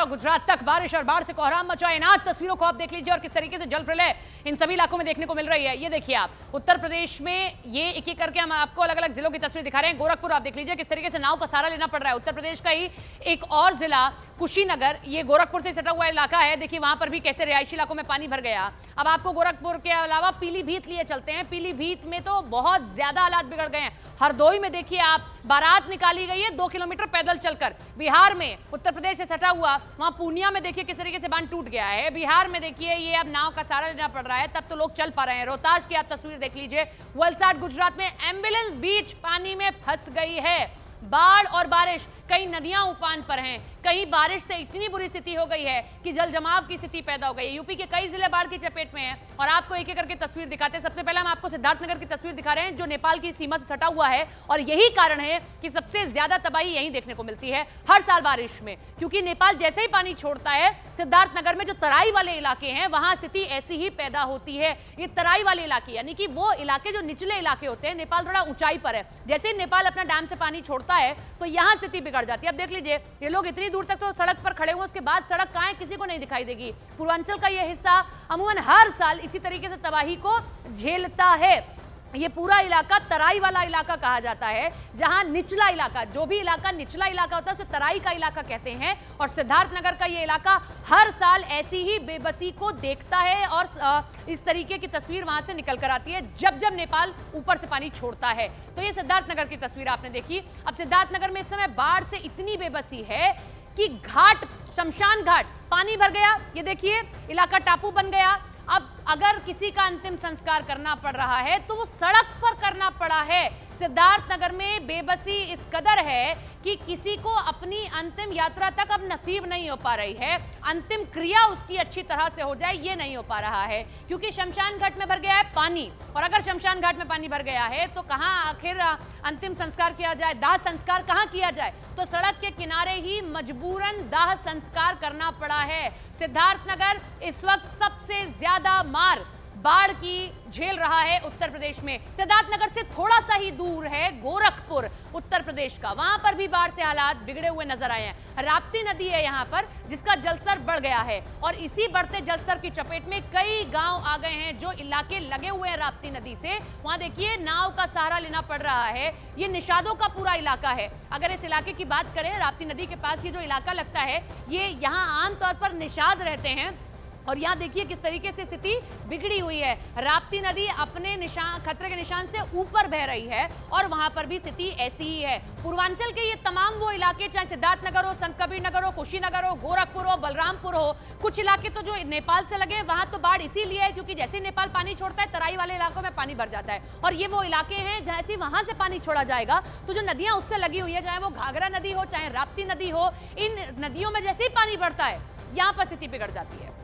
और गुजरात तक बारिश और बाढ़ से कोहराम मचा। इन 8 तस्वीरों को आप देख लीजिए और किस तरीके से जल प्रलय इन सभी इलाकों में देखने को मिल रही है। ये देखिए आप, उत्तर प्रदेश में ये एक एक करके हम आपको अलग अलग जिलों की तस्वीर दिखा रहे हैं। गोरखपुर आप देख लीजिए किस तरीके से नाव का सहारा लेना पड़ रहा है। उत्तर प्रदेश का ही एक और जिला कुशीनगर, ये गोरखपुर से सटा हुआ इलाका है। देखिए वहां पर भी कैसे रिहायशी इलाकों में पानी भर गया। अब आपको गोरखपुर के अलावा पीलीभीत लिए चलते हैं। पीलीभीत में तो बहुत ज्यादा हालात बिगड़ गए हैं। हरदोई में देखिए आप, बारात निकाली गई है 2 किलोमीटर पैदल चलकर। बिहार में उत्तर प्रदेश से सटा हुआ, वहां पूर्णिया में देखिए किस तरीके से बांध टूट गया है। बिहार में देखिए ये अब नाव का सहारा लेना पड़ रहा है, तब तो लोग चल पा रहे हैं। रोहतास की आप तस्वीर देख लीजिए। वलसाड गुजरात में एम्बुलेंस बीच पानी में फंस गई है। बाढ़ और बारिश, कई नदियां उफान पर हैं, कहीं बारिश से इतनी बुरी स्थिति हो गई है कि जल जमाव की स्थिति पैदा हो गई है। यूपी के कई जिले बाढ़ की चपेट में हैं और आपको एक एक करके तस्वीर दिखाते हैं। सबसे पहले हम आपको सिद्धार्थनगर की तस्वीर दिखा रहे हैं जो नेपाल की सीमा से सटा हुआ है और यही कारण है कि सबसे ज्यादा तबाही यहीं देखने को मिलती है हर साल बारिश में, क्योंकि नेपाल जैसे ही पानी छोड़ता है सिद्धार्थनगर में जो तराई वाले इलाके हैं वहां स्थिति ऐसी ही पैदा होती है। ये तराई वाले इलाके यानी कि वो इलाके जो निचले इलाके होते हैं, नेपाल थोड़ा ऊंचाई पर है, जैसे ही नेपाल अपना डैम से पानी छोड़ता है तो यहां स्थिति बिगड़ जाती है। अब देख लीजिए ये लोग इतनी दूर तक तो सड़क पर खड़े हुए, उसके बाद सड़क कहां है किसी को नहीं दिखाई देगी। पूर्वांचल का ये हिस्सा अमूमन हर साल इसी तरीके से तबाही को झेलता है। ये पूरा इलाका तराई वाला इलाका कहा जाता है, जहां निचला इलाका, जो भी इलाका निचला इलाका होता है उसे तराई का इलाका कहते हैं। और सिद्धार्थनगर का ये इलाका हर साल ऐसी ही बेबसी को देखता है और इस तरीके की तस्वीर वहां से निकल कर आती है जब जब नेपाल ऊपर से पानी छोड़ता है। तो ये सिद्धार्थनगर की तस्वीर आपने देखी। अब सिद्धार्थनगर में इस समय बाढ़ से इतनी बेबसी है कि घाट, शमशान घाट पानी भर गया। ये देखिए इलाका टापू बन गया। अब अगर किसी का अंतिम संस्कार करना पड़ रहा है तो वो सड़क पर करना पड़ा है। सिद्धार्थनगर में बेबसी इस कदर है कि किसी को अपनी अंतिम यात्रा तक अब नसीब नहीं हो पा रही है, अंतिम क्रिया उसकी अच्छी तरह से हो जाए ये नहीं हो पा रहा है, क्योंकि शमशान घाट में भर गया है पानी। और अगर शमशान घाट में पानी भर गया है तो कहां आखिर अंतिम संस्कार किया जाए, दाह संस्कार कहां किया जाए? तो सड़क के किनारे ही मजबूरन दाह संस्कार करना पड़ा है। सिद्धार्थनगर इस वक्त सबसे ज्यादा मार बाढ़ की झेल रहा है उत्तर प्रदेश में। सिद्धार्थनगर से थोड़ा सा ही दूर है गोरखपुर उत्तर प्रदेश का, वहां पर भी बाढ़ से हालात बिगड़े हुए नजर आए हैं। राप्ती नदी है यहां पर जिसका जलस्तर बढ़ गया है और इसी बढ़ते जलस्तर की चपेट में कई गांव आ गए हैं जो इलाके लगे हुए हैं राप्ती नदी से। वहां देखिए नाव का सहारा लेना पड़ रहा है। ये निषादों का पूरा इलाका है। अगर इस इलाके की बात करें, राप्ती नदी के पास ये जो इलाका लगता है, ये यहाँ आमतौर पर निषाद रहते हैं और यहाँ देखिए किस तरीके से स्थिति बिगड़ी हुई है। राप्ती नदी अपने निशान, खतरे के निशान से ऊपर बह रही है और वहां पर भी स्थिति ऐसी ही है। पूर्वांचल के ये तमाम वो इलाके, चाहे सिद्धार्थनगर हो, संत कबीर नगर हो, कुशीनगर हो, गोरखपुर हो, बलरामपुर हो, कुछ इलाके तो जो नेपाल से लगे वहां तो बाढ़ इसीलिए है क्योंकि जैसे नेपाल पानी छोड़ता है तराई वाले इलाकों में पानी भर जाता है। और ये वो इलाके हैं जैसे वहां से पानी छोड़ा जाएगा तो जो नदियां उससे लगी हुई है, चाहे वो घाघरा नदी हो, चाहे राप्ती नदी हो, इन नदियों में जैसे ही पानी बढ़ता है यहाँ पर स्थिति बिगड़ जाती है।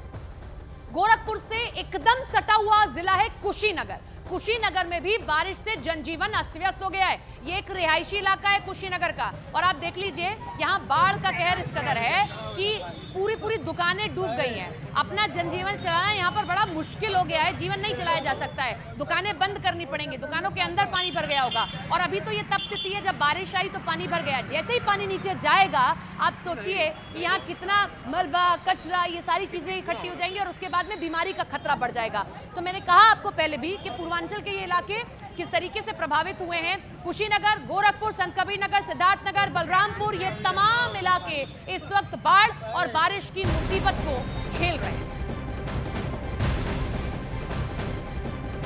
गोरखपुर से एकदम सटा हुआ जिला है कुशीनगर। कुशीनगर में भी बारिश से जनजीवन अस्त व्यस्त हो गया है। ये एक रिहायशी इलाका है कुशीनगर का और आप देख लीजिए यहाँ बाढ़ का कहर इस कदर है कि पूरी दुकानें डूब गई हैं। अपना जनजीवन चलाना यहाँ पर बड़ा मुश्किल हो गया है, जीवन नहीं चलाया जा सकता है, दुकानें बंद करनी पड़ेंगी, दुकानों के अंदर पानी भर गया होगा। और अभी तो ये तब स्थिति है जब बारिश आई तो पानी भर गया, जैसे ही पानी नीचे जाएगा आप सोचिए कि यहाँ कितना मलबा, कचरा, ये सारी चीजें इकट्ठी हो जाएंगी और उसके बाद में बीमारी का खतरा बढ़ जाएगा। तो मैंने कहा आपको पहले भी कि पूर्वांचल के ये इलाके किस तरीके से प्रभावित हुए हैं। कुशीनगर, गोरखपुर, संत कबीर नगर, सिद्धार्थनगर, बलरामपुर, ये तमाम इलाके इस वक्त बाढ़ और बारिश की मुसीबत को झेल रहे हैं।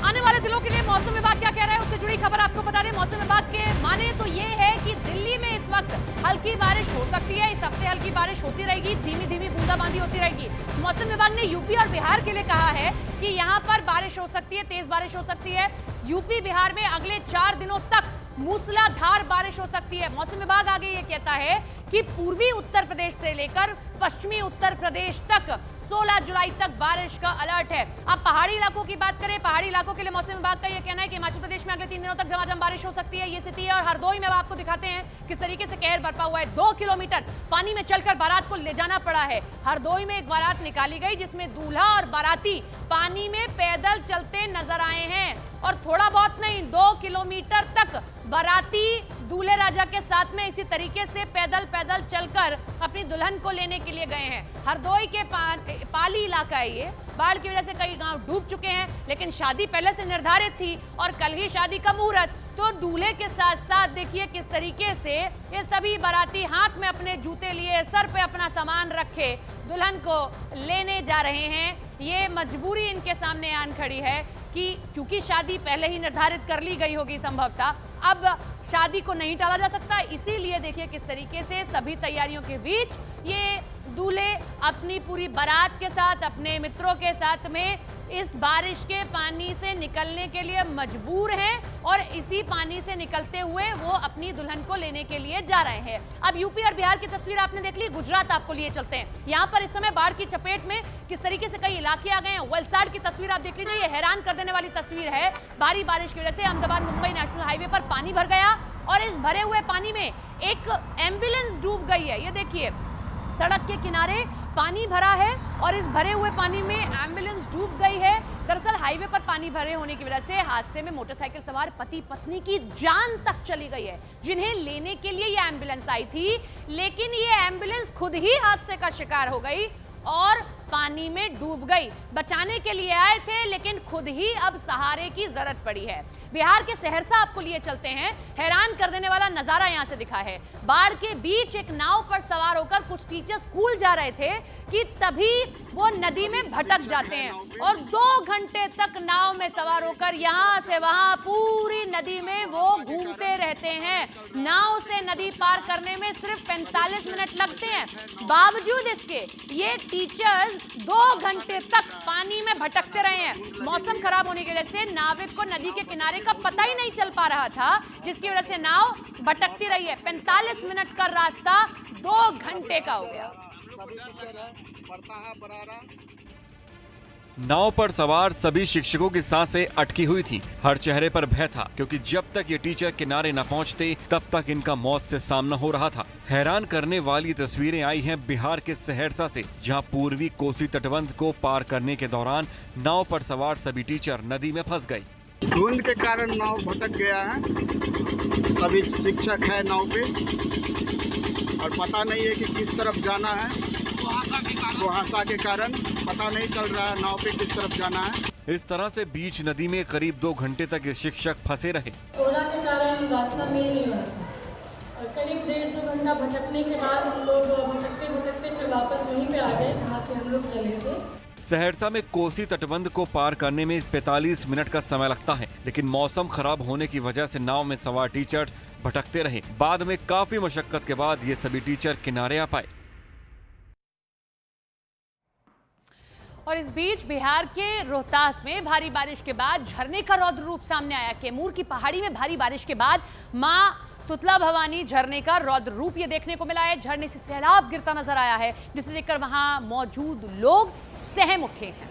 आने वाले दिनों के लिए मौसम विभाग क्या कह रहा है उससे जुड़ी खबर आपको बता दें। मौसम विभाग के माने तो ये है कि दिल्ली में इस वक्त हल्की बारिश हो सकती है। इस हफ्ते हल्की बारिश होती रहेगी, धीमी धीमी बूंदाबांदी होती रहेगी। मौसम विभाग ने यूपी और बिहार के लिए कहा है कि यहाँ पर बारिश हो सकती है, तेज बारिश हो सकती है। यूपी बिहार में अगले 4 दिनों तक मूसलाधार बारिश हो सकती है। मौसम विभाग आगे ये कहता है कि पूर्वी उत्तर प्रदेश से लेकर पश्चिमी उत्तर प्रदेश तक 16 जुलाई तक बारिश का अलर्ट है। अब पहाड़ी इलाकों की बात करें, पहाड़ी इलाकों के लिए मौसम विभाग का यह कहना है कि हिमाचल प्रदेश में अगले 3 दिनों तक झमाझम बारिश हो सकती है, ये स्थिति है। और हरदोई में आपको दिखाते हैं किस तरीके से कहर बरपा हुआ है। 2 किलोमीटर पानी में चलकर बारात को ले जाना पड़ा है। हरदोई में एक बारात निकाली गई जिसमें दूल्हा और बाराती पानी में पैदल चलते नजर आए हैं और थोड़ा बहुत नहीं, 2 किलोमीटर तक बाराती दूल्हे राजा के साथ में इसी तरीके से पैदल पैदल चलकर अपनी दुल्हन को लेने के लिए गए हैं। हरदोई के पाली इलाका है ये। बाढ़ की वजह से कई गांव डूब चुके हैं, लेकिन शादी पहले से निर्धारित थी और कल ही शादी का मुहूर्त। तो दूल्हे के साथ साथ देखिए किस तरीके से ये सभी बाराती हाथ में अपने जूते लिए, सर पे अपना सामान रखे दुल्हन को लेने जा रहे हैं। ये मजबूरी इनके सामने आन खड़ी है कि क्योंकि शादी पहले ही निर्धारित कर ली गई होगी संभवतः, अब शादी को नहीं टाला जा सकता। इसीलिए देखिए किस तरीके से सभी तैयारियों के बीच ये दूल्हे अपनी पूरी बारात के साथ, अपने मित्रों के साथ में इस बारिश के पानी से निकलने के लिए मजबूर हैं और इसी पानी से निकलते हुए वो अपनी दुल्हन को लेने के लिए जा रहे हैं। अब यूपी और बिहार की तस्वीर आपने देख ली, गुजरात आपको लिए चलते हैं। यहाँ पर इस समय बाढ़ की चपेट में किस तरीके से कई इलाके आ गए हैं। वलसाड की तस्वीर आप देख लीजिए, ये हैरान कर देने वाली तस्वीर है। भारी बारिश की वजह से अहमदाबाद मुंबई नेशनल हाईवे पर पानी भर गया और इस भरे हुए पानी में एक एम्बुलेंस डूब गई है। ये देखिए सड़क के किनारे पानी भरा है और इस भरे हुए पानी में एम्बुलेंस डूब गई है। दरअसल हाईवे पर पानी भरे होने की वजह से हादसे में मोटरसाइकिल सवार पति पत्नी की जान तक चली गई है, जिन्हें लेने के लिए ये एम्बुलेंस आई थी, लेकिन ये एम्बुलेंस खुद ही हादसे का शिकार हो गई और पानी में डूब गई। बचाने के लिए आए थे, लेकिन खुद ही अब सहारे की जरूरत पड़ी है। बिहार के सहरसा आपको लिए चलते हैं। हैरान कर देने वाला नजारा यहां से दिखा है। बाढ़ के बीच एक नाव पर सवार होकर कुछ टीचर स्कूल जा रहे थे कि तभी वो नदी में भटक जाते हैं और 2 घंटे तक नाव में सवार होकर यहां से वहां पूरी नदी में वो घूमते रहते हैं। नाव से नदी पार करने में सिर्फ 45 मिनट लगते हैं। बावजूद इसके ये टीचर्स 2 घंटे तक पानी में भटकते रहे हैं। मौसम खराब होने की वजह से नाविक को नदी के किनारे का पता ही नहीं चल पा रहा था, जिसकी वजह से नाव भटकती रही है। 45 मिनट का रास्ता 2 घंटे का हो गया। नाव पर सवार सभी शिक्षकों की सांसें अटकी हुई थीं। हर चेहरे पर भय था, क्योंकि जब तक ये टीचर किनारे न पहुंचते तब तक इनका मौत से सामना हो रहा था। हैरान करने वाली तस्वीरें आई हैं बिहार के सहरसा से, जहां पूर्वी कोसी तटबंध को पार करने के दौरान नाव पर सवार सभी टीचर नदी में फंस गए। धुंध के कारण नाव भटक गया है। सभी शिक्षक है नाव पे और पता नहीं है कि किस तरफ जाना है। कुहासा के कारण पता नहीं चल रहा है नाव पे किस तरफ जाना है। इस तरह से बीच नदी में करीब 2 घंटे तक ये शिक्षक फंसे रहे। कोरोना के कारण रास्ता मिल नहीं रहा था और करीब 1.5-2 घंटा भटकने के बाद हम लोग भटकते भटकते फिर वापस वहीं पे आ गए जहाँ से हम लोग चले थे। सहरसा में कोसी तटबंध को पार करने में 45 मिनट का समय लगता है, लेकिन मौसम खराब होने की वजह से नाव में सवार टीचर भटकते रहे। बाद में काफी मशक्कत के बाद ये सभी टीचर किनारे आ पाए। और इस बीच बिहार के रोहतास में भारी बारिश के बाद झरने का रौद्र रूप सामने आया। कैमूर की पहाड़ी में भारी बारिश के बाद मां तुतला भवानी झरने का रौद्र रूप ये देखने को मिला है। झरने से सैलाब गिरता नजर आया है, जिसे देखकर वहां मौजूद लोग सहम उठे हैं।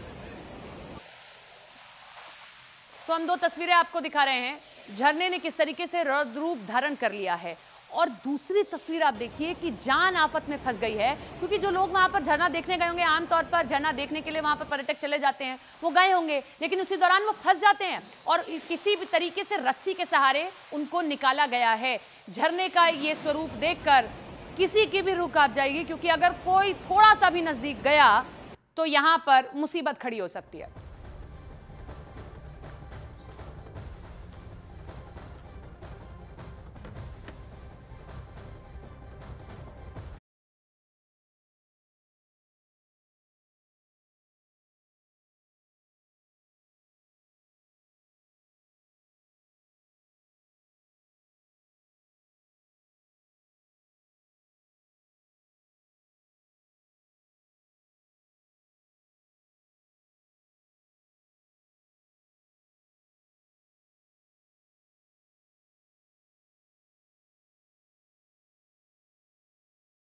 तो हम 2 तस्वीरें आपको दिखा रहे हैं, झरने ने किस तरीके से रौद्र रूप धारण कर लिया है। और दूसरी तस्वीर आप देखिए कि जान आफत में फंस गई है, क्योंकि जो लोग वहां पर झरना देखने गए होंगे, आमतौर पर झरना देखने के लिए वहां पर पर्यटक चले जाते हैं, वो गए होंगे, लेकिन उसी दौरान वो फंस जाते हैं और किसी भी तरीके से रस्सी के सहारे उनको निकाला गया है। झरने का ये स्वरूप देखकर किसी की भी रूह कांप जाएगी, क्योंकि अगर कोई थोड़ा सा भी नजदीक गया तो यहाँ पर मुसीबत खड़ी हो सकती है।